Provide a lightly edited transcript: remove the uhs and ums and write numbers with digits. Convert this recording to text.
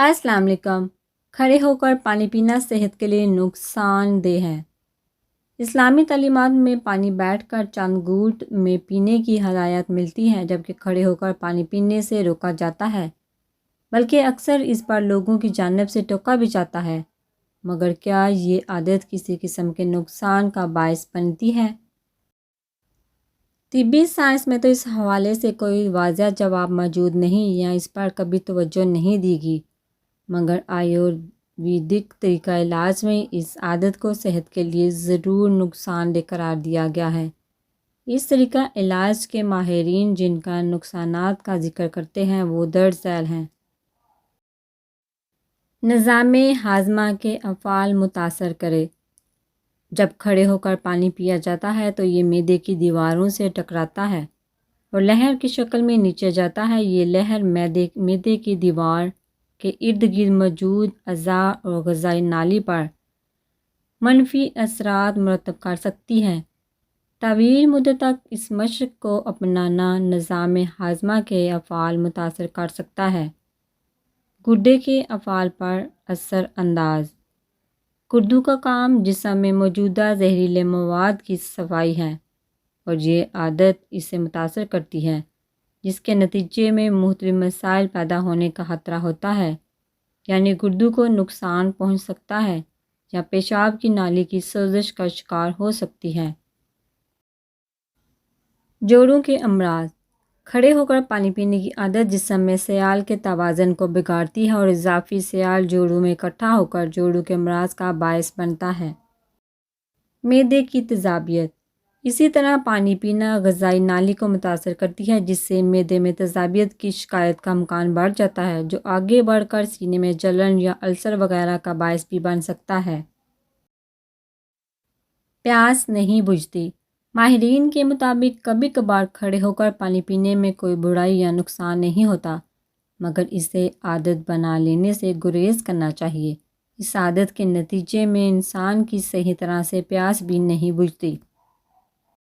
السلام علیکم۔ کھڑے ہو کر پانی پینا صحت کے لیے نقصان دہ ہے۔ اسلامی تعلیمات میں پانی بیٹھ کر چند گھونٹ میں پینے کی ہدایت ملتی ہے، جبکہ کھڑے ہو کر پانی پینے سے روکا جاتا ہے، بلکہ اکثر اس پر لوگوں کی جانب سے ٹوکا بھی جاتا ہے۔ مگر کیا یہ عادت کسی قسم کے نقصان کا باعث بنتی ہے؟ طبی سائنس میں تو اس حوالے سے کوئی واضح جواب موجود نہیں یا اس پر کبھی توجہ نہیں دی گئی، مگر آیورویدک طریقہ علاج میں اس عادت کو صحت کے لیے ضرور نقصان دہ قرار دیا گیا ہے۔ اس طریقہ علاج کے ماہرین جن کا نقصانات کا ذکر کرتے ہیں وہ درج ذیل ہیں۔ نظام ہاضمہ کے افعال متاثر کرے۔ جب کھڑے ہو کر پانی پیا جاتا ہے تو یہ معدے کی دیواروں سے ٹکراتا ہے اور لہر کی شکل میں نیچے جاتا ہے۔ یہ لہر معدے کی دیوار کے ارد گرد موجود اعضاء اور غذائی نالی پر منفی اثرات مرتب کر سکتی ہے۔ طویل مدت تک اس مشق کو اپنانا نظام ہاضمہ کے افعال متاثر کر سکتا ہے۔ گردے کے افعال پر اثر انداز۔ گردوں کا کام جسم میں موجودہ زہریلے مواد کی صفائی ہے اور یہ عادت اسے متاثر کرتی ہے، جس کے نتیجے میں مختلف مسائل پیدا ہونے کا خطرہ ہوتا ہے، یعنی گردوں کو نقصان پہنچ سکتا ہے یا پیشاب کی نالی کی سوزش کا شکار ہو سکتی ہے۔ جوڑوں کے امراض۔ کھڑے ہو کر پانی پینے کی عادت جسم میں سیال کے توازن کو بگاڑتی ہے اور اضافی سیال جوڑوں میں اکٹھا ہو کر جوڑوں کے امراض کا باعث بنتا ہے۔ معدے کی تیزابیت۔ اسی طرح پانی پینا غذائی نالی کو متاثر کرتی ہے، جس سے معدے میں تیزابیت کی شکایت کا امکان بڑھ جاتا ہے، جو آگے بڑھ کر سینے میں جلن یا السر وغیرہ کا باعث بھی بن سکتا ہے۔ پیاس نہیں بجھتی۔ ماہرین کے مطابق کبھی کبھار کھڑے ہو کر پانی پینے میں کوئی برائی یا نقصان نہیں ہوتا، مگر اسے عادت بنا لینے سے گریز کرنا چاہیے۔ اس عادت کے نتیجے میں انسان کی صحیح طرح سے پیاس بھی نہیں بجھتی۔